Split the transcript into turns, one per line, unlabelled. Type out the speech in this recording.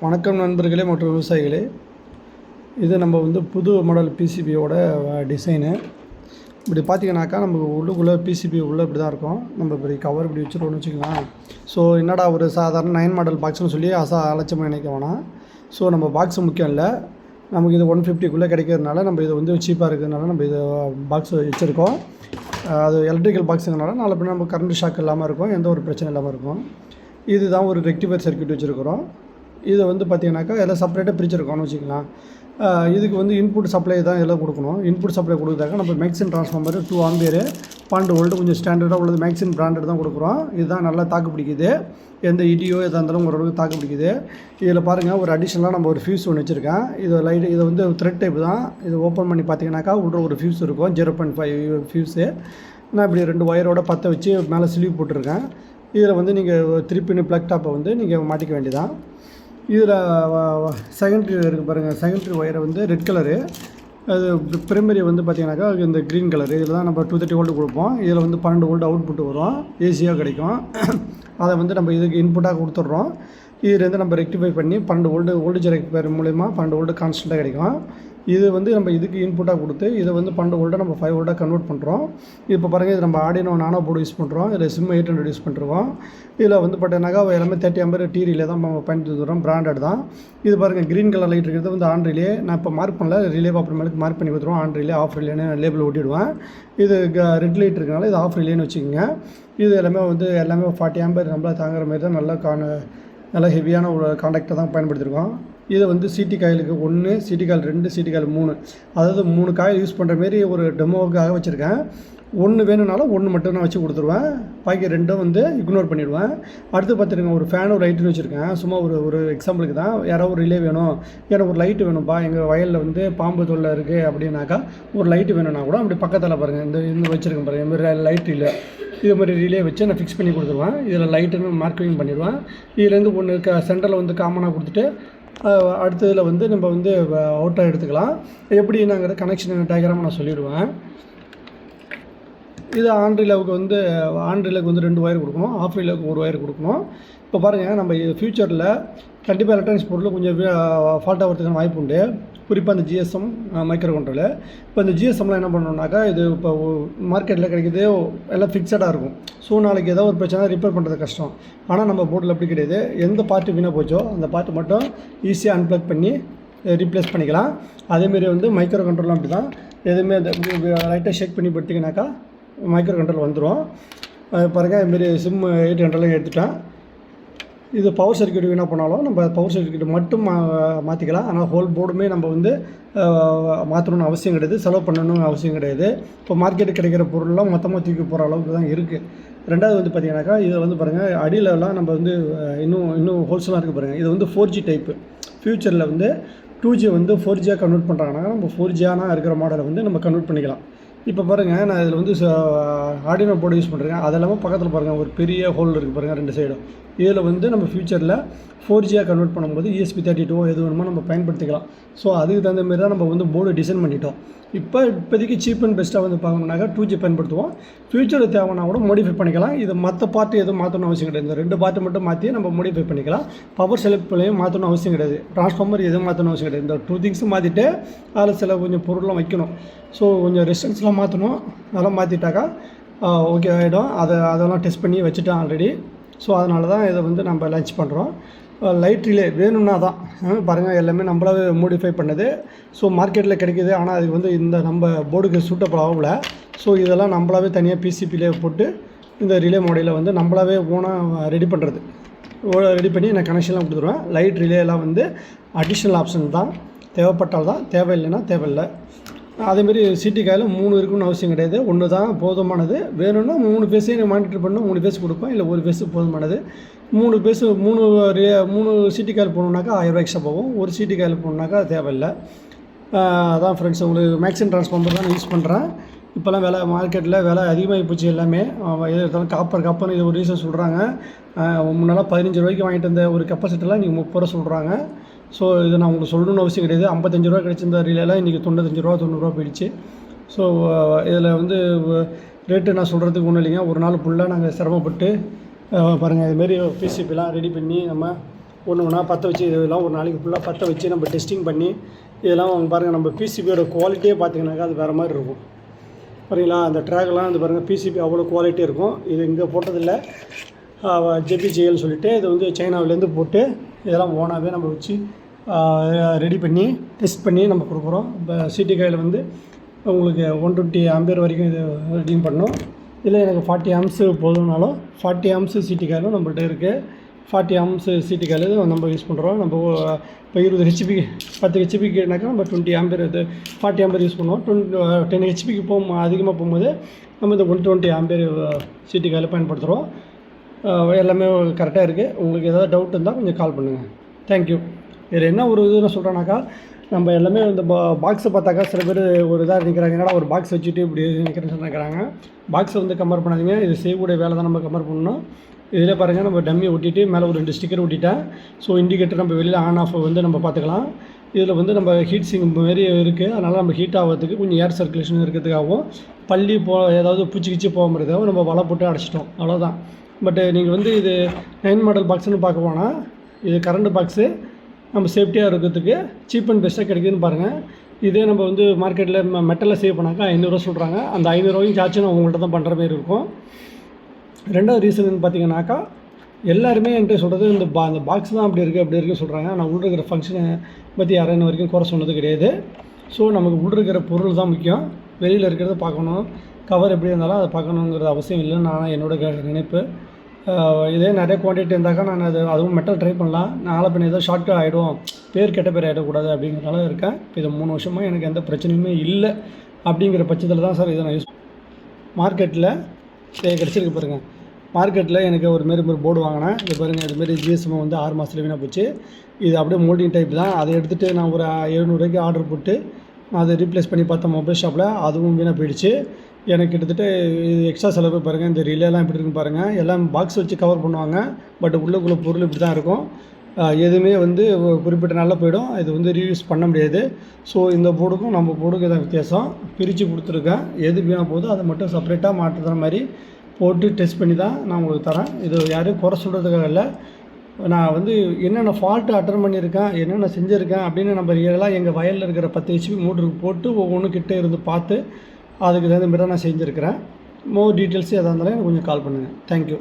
வணக்கம் நண்பர்களே மற்றும் விவசாயிகளே. இது நம்ம புது மாடல் பிசிபியோட டிசைனு. இப்படி பார்த்தீங்கன்னாக்கா நமக்கு உள்ளுக்குள்ளே பிசிபி உள்ளே இப்படி தான் இருக்கும். நம்ம இப்படி கவர் இப்படி வச்சுருவோம்னு வச்சுக்கலாம். ஸோ என்னடா ஒரு சாதாரண 9 மாடல் பாக்ஸ்னு சொல்லி அலட்சியமாக நினைக்க வேணாம். ஸோ நம்ம பாக்ஸ் முக்கியம் இல்லை, நமக்கு இது 150க்குள்ளே கிடைக்கிறதுனால நம்ம இது சீப்பாக இருக்கிறதுனால நம்ம இது பாக்ஸ் வச்சுருக்கோம். அது எலக்ட்ரிக்கல் பாக்ஸுங்கனால நாளை பின்ன நம்ம கரண்ட் ஷாக் இல்லாமல் இருக்கும், எந்த ஒரு பிரச்சனை இல்லாமல் இருக்கும். இதுதான் ஒரு ரெக்டிஃபையர் சர்க்யூட் வச்சுருக்கிறோம். இதை பார்த்தீங்கன்னாக்கா எல்லாம் செப்பரேட்டாக பிரிச்சுருக்கோம்னு வச்சுக்கலாம். இதுக்கு இன்புட் சப்ளை தான் எல்லாம் கொடுக்கணும். இன்புட் சப்ளை கொடுத்தாக்க நம்ம மேக்ஸின் ட்ரான்ஸ்ஃபார்மர் 2 ஆம்பியர் 12 வோல்ட் கொஞ்சம் ஸ்டாண்டர்டாக உள்ளது மேக்ஸின் பிராண்டட் தான் கொடுக்குறோம். இதுதான் நல்லா தாக்கு பிடிக்குது, எந்த இடியோ எதாக இருந்தாலும் ஓரளவுக்கு தாக்கு பிடிக்குது. இதில் பாருங்கள், ஒரு அடிஷ்னலாக நம்ம ஒரு ஃபியூஸ் ஒன்று வச்சுருக்கேன். இது த்ரெட் டைப் தான். இது ஓப்பன் பண்ணி பார்த்தீங்கன்னாக்கா உள்ள ஒரு ஃபியூஸ் இருக்கும், 0.5 ஃபியூஸு. நான் இப்படி 2 ஒயரோட பற்ற வச்சு மேலே ஸ்லீவ் போட்டிருக்கேன். இதில் நீங்கள் திருப்பின்னு ப்ளக் டாப்பை நீங்கள் மாட்டிக்க வேண்டியதான். இதில் செகண்ட்ரி இருக்குது பாருங்கள், செகண்ட்ரி ஒயரை ரெட் கலரு, அது பிரைமரி பார்த்தீங்கன்னாக்கா இந்த க்ரீன் கலரு. இதில் தான் நம்ம 230 வோல்ட் கொடுப்போம். இதில் 12 வோல்ட் அவுட்புட் வரும், ஏசியாக கிடைக்கும். அதை நம்ம இதுக்கு இன்புட்டாக கொடுத்துட்றோம். இதுலேருந்து நம்ம ரெக்டிஃபை பண்ணி 12 வோல்ட் வோல்டேஜ் ரெக்டிஃபையர் மூலிமா 12 வோல்ட் கான்ஸ்டண்ட்டாக கிடைக்கும். இது நம்ம இதுக்கு இன்புட்டாக கொடுத்து இதை 12 வோல்ட்டை நம்ம 5 வோல்ட்டாக கன்வெர்ட் பண்ணுறோம். இப்போ பாருங்கள், இது நம்ம ஆர்டினோ நானோ போர்டு யூஸ் பண்ணுறோம். இதில் சிம் 800 யூஸ் பண்ணுறோம். இதில் பார்த்தீங்கன்னாக்கா எல்லாமே 30 ஆம்பர் டி ரிலே தான் நம்ம பயன்படுத்துகிறோம், பிராண்டட் தான். இது பாருங்கள், க்ரீன் கலர் லைட் இருக்கிறது ஆன் ரிலே. நான் இப்போ மார்க் பண்ணல, ரிலே அப்புறமேலுக்கு மார்க் பண்ணி கொடுத்துருவோம். ஆன் ரிலே ஆஃப் ரிலேன்னு லேபிள் ஒட்டிடுவேன். இது ரெட் லைட் இருக்கனால இது ஆஃப் ரிலேன்னு வச்சுக்கோங்க. இது எல்லாமே 40 ஆம்பர் நம்மளால் தாங்குற மாதிரி தான் நல்லா ஹெவியான ஒரு காண்டாக்டை தான் பயன்படுத்தியிருக்கோம். இதை சிடி காயிலுக்கு 1, சிடி காயில் 2, சிடி காயில் 3, அதாவது 3 காயில் யூஸ் பண்ணுற மாரி ஒரு டெமோவுக்காக வச்சுருக்கேன். 1 வேணும்னாலும் 1 மட்டும் நான் வச்சு கொடுத்துருவேன், பாக்கி 2 இக்னோர் பண்ணிவிடுவேன். அடுத்து பார்த்துருங்க, ஒரு ஃபேனும் லைட்டுன்னு வச்சுருக்கேன். சும்மா ஒரு எக்ஸாம்பிளுக்கு தான். யாராவது ஒரு ரிலே வேணும், எனக்கு ஒரு லைட்டு வேணும்ப்பா, எங்கள் வயலில் பாம்பு தொல்லை இருக்குது அப்படின்னாக்கா ஒரு லைட்டு வேணும்னா கூட அப்படி பக்கத்தில் பாருங்கள், இந்த வச்சுருக்கேன் பாருங்கள், இதுமாதிரி லைட் இல்லை, இது மாதிரி ரிலே வச்சு நான் ஃபிக்ஸ் பண்ணி கொடுத்துருவேன். இதில் லைட்டுன்னு மார்க்கிங் பண்ணிடுவேன். இதுலேருந்து ஒன்று சென்டரில் காமனாக கொடுத்துட்டு அடுத்ததில் நம்ம அவுட்டாக எடுத்துக்கலாம். எப்படின்னாங்கிற கனெக்ஷன் டயக்ராம் நான் சொல்லிவிடுவேன். இது ஆன் ரிலேவுக்கு ஆன் ரிலேவுக்கு 2 ஒயர் கொடுக்கணும், ஆஃப் ரிலேவுக்கு 1 ஒயர் கொடுக்கணும். இப்போ பாருங்கள், நம்ம ஃப்யூச்சரில் கண்டிப்பாக எலக்ட்ரானிக்ஸ் பொருள் கொஞ்சம் ஃபால்ட் ஆகிறதுக்கான வாய்ப்பு உண்டு, குறிப்பாக அந்த ஜிஎஸ்எம் மைக்ரோ கண்ட்ரோலு. இப்போ இந்த ஜிஎஸ்எம்லாம் என்ன பண்ணணுன்னாக்கா, இது இப்போ மார்க்கெட்டில் கிடைக்கிது எல்லாம் ஃபிக்ஸடாக இருக்கும். ஸோ நாளைக்கு ஏதோ ஒரு பிரச்சனை ரிப்பேர் பண்ணுறது கஷ்டம். ஆனால் நம்ம போர்டில் அப்படி கிடையாது. எந்த பார்ட்டு வீணாக போச்சோ அந்த பார்ட்டு மட்டும் ஈஸியாக அன்ப்ளக் பண்ணி ரீப்ளேஸ் பண்ணிக்கலாம். அதேமாரி மைக்ரோ கண்ட்ரோலாம் அப்படி தான். எதுவுமே லைட்டாக ஷேக் பண்ணி பட்டிங்கனாக்கா மைக்ரோ கண்ட்ரோல் வந்துடும். பாருங்கள், இதுமாரி சிம் 800 எடுத்துட்டேன். இது பவர் சர்க்யூட் வீணாக போனாலும் நம்ம பவர் சர்க்யூட் மட்டும் மாற்றிக்கலாம். ஆனால் ஹோல் போர்டுமே நம்ம மாற்றணும்னு அவசியம் கிடையாது, செலவு பண்ணணும்னு அவசியம் கிடையாது. இப்போ மார்க்கெட்டு கிடைக்கிற பொருள்லாம் மொத்தமாக தூக்கி போகிற அளவுக்கு தான் இருக்குது. ரெண்டாவது பார்த்தீங்கன்னாக்கா, இதை பாருங்கள், அடியிலலாம் நம்ம இன்னும் ஹோல்சேலாக இருக்குது பாருங்கள். இது 4G டைப்பு. ஃப்யூச்சரில் 2G 4Gயாக கன்வெர்ட் பண்ணுறாங்கன்னா நம்ம 4Gனா இருக்கிற மாடலை நம்ம கன்வெர்ட் பண்ணிக்கலாம். இப்போ பாருங்கள், நான் இதில் ஆர்டினோ போர்டு யூஸ் பண்ணுறேன். அது இல்லாமல் பக்கத்தில் பாருங்கள், ஒரு பெரிய ஹோல் இருக்குது பாருங்கள், 2 சைடும். இதில் நம்ம ஃப்யூச்சரில் 4Gயாக கன்வெர்ட் பண்ணும்போது ESP32 எது வேணுமோ நம்ம பயன்படுத்திக்கலாம். ஸோ அதுக்கு தகுந்த மாரி தான் நம்ம போர்டு டிசைன் பண்ணிட்டோம். இப்போதைக்கு சீப் அண்ட் பெஸ்ட்டாக பார்க்கணுன்னாக்கா 2G பயன்படுத்துவோம். ஃப்யூச்சரில் தேவைன்னா கூட மோடிஃபை பண்ணிக்கலாம். இது மற்ற பார்ட்டு எதுவும் மாற்றணும் அவசியம் கிடையாது. இந்த 2 பார்ட்டு மட்டும் மாற்றி நம்ம மோடிஃபை பண்ணிக்கலாம். பவர் செலக்ட்லையும் மாற்றணும் அவசியம் கிடையாது. ட்ரான்ஸ்ஃபார்மர் எதுவும் மாற்றணும் அவசியம் கிடையாது. இந்த 2 திங்ஸும் மாற்றிட்டு அதில் சில கொஞ்சம் பொருள்லாம் வைக்கணும். ஸோ கொஞ்சம் ரெசிஸ்டன்ஸ்லாம் மாற்றணும். அதெல்லாம் மாற்றிட்டாக்கா ஓகே ஆகிடும். அதெல்லாம் டெஸ்ட் பண்ணி வச்சுட்டேன் ஆல்ரெடி. ஸோ அதனால தான் இதை நம்ம லான்ச் பண்ணுறோம். லைட் ரிலே வேணும்னா தான் பாருங்கள், எல்லாமே நம்மளாவே மோடிஃபை பண்ணது. ஸோ மார்க்கெட்டில் கிடைக்கிது, ஆனால் அதுக்கு இந்த நம்ம போர்டுக்கு சூட்டபிள் ஆகல. ஸோ இதெல்லாம் நம்மளாவே தனியாக பிசிபிலே போட்டு இந்த ரிலே மாடலில் நம்மளாவே ஓனாக ரெடி பண்ணுறது. ரெடி பண்ணி நான் கனெக்ஷன்லாம் கொடுத்துருவேன். லைட் ரிலே எல்லாம் அடிஷ்னல் ஆப்ஷன் தான், தேவைப்பட்டால் தான், தேவையில்லைன்னா தேவையில்லை. அதேமாரி சிடி காயில் 3 இருக்குன்னு அவசியம் கிடையாது, 1 தான் போதுமானது. வேணும்னா 3 ஃபேஸையும் மானிட்டர் பண்ணணும், 3 ஃபேஸ் கொடுப்போம், இல்லை 1 ஃபேஸு போதுமானது. 3 சிடி காயில் போகணுன்னாக்கா 1000 எக்ஸ்ட்ரா போகும். ஒரு சிடி காயில் போகணுன்னாக்கா தேவையில்லை. அதான் ஃப்ரெண்ட்ஸ், உங்களுக்கு மேக்ஸின் ட்ரான்ஸ்ஃபார்மர் தான் யூஸ் பண்ணுறேன். இப்போல்லாம் மார்க்கெட்டில் விலை அதிகமாகி போச்சு எல்லாமே. எது எடுத்தாலும் காப்பர்னு இது ஒரு ரீசன் சொல்கிறாங்க. முன்னெல்லாம் 15 ரூபாய்க்கு வாங்கிட்டு வந்த ஒரு கெப்பாசிட்டிலாம் இன்றைக்கி 30 ரூபா சொல்கிறாங்க. ஸோ இதை நான் உங்களுக்கு சொல்லணும்னு அவசியம் கிடையாது. 55 ரூபா கிடைச்சிருந்த ரிலேலாம் இன்றைக்கி 95 ரூபா 90 ரூபா போயிடுச்சு. ஸோ இதில் ரேட்டு நான் சொல்கிறதுக்கு ஒன்றும் இல்லைங்க. ஒரு நாள் ஃபுல்லாக நாங்கள் சிரமப்பட்டு பாருங்கள், இதுமாரி பிசிபிலாம் ரெடி பண்ணி நம்ம ஒன்று ஒன்றா பற்ற வச்சு இதெல்லாம் ஒரு நாளைக்கு ஃபுல்லாக பற்ற வச்சு நம்ம டெஸ்டிங் பண்ணி இதெல்லாம் அவங்க பாருங்கள் நம்ம பிசிபியோட குவாலிட்டியே பார்த்திங்கனாக்கா அது வேறு மாதிரி இருக்கும். சரிங்களா? அந்த ட்ராக்லாம் வந்து பாருங்கள் பிசிபி அவ்வளோ குவாலிட்டி இருக்கும். இது இங்கே போட்டதில்லை, ஜெபிஜிஎல் சொல்லிவிட்டு இது வந்து சைனாவிலேருந்து போட்டு இதெல்லாம் ஓனாகவே நம்ம வச்சு ரெடி பண்ணி டெஸ்ட் பண்ணி நம்ம கொடுக்குறோம். இப்போ சிடி காயில் வந்து உங்களுக்கு 120 ஆம்பியர் வரைக்கும் இது ரெடியும் பண்ணோம். இல்லை எனக்கு 40 ஆம்ஸ் போதும்னாலும் 40 ஆம்ஸ் சிடி காயிலும் நம்மள்ட்ட இருக்குது. 40 ஆம்ஸ் சிடி காயில் நம்ம யூஸ் பண்ணுறோம். நம்ம இப்போ 20 ஹெச்பி 10 ஹெச்பிக்குனாக்கா நம்ம 20 ஆம்பியர் இது 40 ஆம்பியர் யூஸ் பண்ணுவோம். 10 ஹெச்பிக்கு அதிகமாக போகும்போது நம்ம இந்த 120 ஆம்பியர் சிடி காயில் பயன்படுத்துகிறோம். எல்லாமே கரெக்டாக இருக்குது. உங்களுக்கு ஏதாவது டவுட் இருந்தால் கொஞ்சம் கால் பண்ணுங்கள். தேங்க்யூ. இதில் என்ன ஒரு இது நான் சொல்கிறேன்னாக்கா, நம்ம எல்லாமே இந்த பாக்ஸை பார்த்தாக்கா சில பேர் ஒரு இதாக நிற்கிறாங்க, என்னடா ஒரு பாக்ஸ் வச்சுட்டு இப்படி நிற்கிறேன்னு நினைக்கிறாங்க. பாக்ஸை வந்து கம்பேர் பண்ணாதீங்க. இது செய்யக்கூடிய வேலை தான் நம்ம கம்பேர் பண்ணணும். இதில் பாருங்கள், நம்ம டம்மியை ஒட்டிட்டு மேலே ஒரு 2 ஸ்டிக்கர் ஒட்டிட்டேன். ஸோ இண்டிகேட்டர் நம்ம வெளியில் ஆன் ஆஃப் வந்து நம்ம பார்த்துக்கலாம். இதில் வந்து நம்ம ஹீட் சிங் மாரி இருக்குது. அதனால் நம்ம ஹீட் ஆகிறதுக்கு கொஞ்சம் ஏர் சர்க்குலேஷன் இருக்கிறதுக்காகவும் பள்ளி ஏதாவது பூச்சி கிச்சி போக முடியாதாகவும் நம்ம வலை போட்டு அடைச்சிட்டோம், அவ்வளோதான். பட்டு நீங்கள் வந்து இது 9 மாடல் பாக்ஸ்னு பார்க்க போனால் இது கரண்ட் பாக்ஸு நம்ம சேஃப்டியாக இருக்கிறதுக்கு சீப் அண்ட் பெஸ்ட்டாக கிடைக்குதுன்னு பாருங்கள். இதே நம்ம வந்து மார்க்கெட்டில் மெட்டலில் சேவ் பண்ணாக்கா 500 சொல்கிறாங்க. அந்த 500 சார்ஜ் நான் உங்கள்கிட்ட தான் பண்ணுற மாதிரி இருக்கும். ரெண்டாவது ரீசன் பார்த்தீங்கன்னாக்கா, எல்லாருமே என்கிட்ட சொல்கிறது இந்த பாக்ஸ் தான் அப்படி இருக்குன்னு சொல்கிறாங்க. நான் உள்ள இருக்கிற ஃபங்க்ஷனை பற்றி யாரும் இன்ன வரைக்கும் குறை சொன்னது கிடையாது. ஸோ நமக்கு உள்ள இருக்கிற பொருள் தான் முக்கியம். வெளியில் இருக்கிறத பார்க்கணும், கவர் எப்படி இருந்தாலும் அதை பார்க்கணுங்கிறது அவசியம் இல்லைன்னு நான் என்னோட நினைப்பு. இதே நிறைய குவான்டிட்டி இருந்தாக்கா நான் அதுவும் மெட்டல் ட்ரை பண்ணலாம். நாளை பின்ன ஏதோ ஷார்ட் ஆகிடும், கெட்ட பேர் ஆகிடக்கூடாது அப்படிங்கிறனால இருக்கேன். இப்போ இது 3 வருஷமாக எனக்கு எந்த பிரச்சனையுமே இல்லை. அப்படிங்கிற பட்சத்தில் தான் சார் இதை நான் யூஸ் மார்க்கெட்டில் கிடச்சிருக்கு பாருங்கள். மார்க்கெட்டில் எனக்கு ஒரு மாரி போர்டு வாங்கினேன். இது பாருங்கள், இதுமாரி ஜிஎஸ்எம் வந்து 6 மாதத்துல வீணாக போச்சு. இது அப்படியே மோல்டிங் டைப் தான். அதை எடுத்துகிட்டு நான் ஒரு 700 ரூபாய்க்கு ஆர்டர் போட்டு நான் அதை ரீப்ளேஸ் பண்ணி பார்த்தேன் மொபைல் ஷாப்பில். அதுவும் வீணாக போயிடுச்சு. எனக்கு கிட்டத்தட்ட இது எக்ஸ்ட்ரா செலவு பாருங்கள். இந்த ரிலேலாம் எப்படி இருக்குன்னு பாருங்கள். எல்லாம் பாக்ஸ் வச்சு கவர் பண்ணுவாங்க, பட் உள்ளுக்குள்ள பொருள் இப்படி தான் இருக்கும். எதுவுமே வந்து குறிப்பிட்ட நாளில் போயிடும். இது வந்து ரீயூஸ் பண்ண முடியாது. ஸோ இந்த போர்டுக்கும் நம்ம போர்டுக்கு தான் வித்தியாசம். பிரித்து கொடுத்துருக்கேன். எது வீணாக போகுதோ அதை மட்டும் செப்பரேட்டாக மாற்றுற மாதிரி போட்டு டெஸ்ட் பண்ணி தான் நான் உங்களுக்கு தரேன். இது யாரையும் குறை சொல்கிறதுக்காக இல்லை. நான் வந்து என்னென்ன ஃபால்ட்டு அட்டன் பண்ணியிருக்கேன், என்னென்ன செஞ்சுருக்கேன் அப்படின்னு நம்ம ரியலாக எங்கள் வயலில் இருக்கிற 10 ஹெச்பி மோட்டருக்கு போட்டு ஒவ்வொன்றும் கிட்டே இருந்து பார்த்து அதுக்கு தகுந்த மாரி நான் செஞ்சுருக்கிறேன். மோர் டீட்டெயில்ஸ் எதாக இருந்தாலும் எனக்கு கொஞ்சம் கால் பண்ணுங்கள். தேங்க்யூ.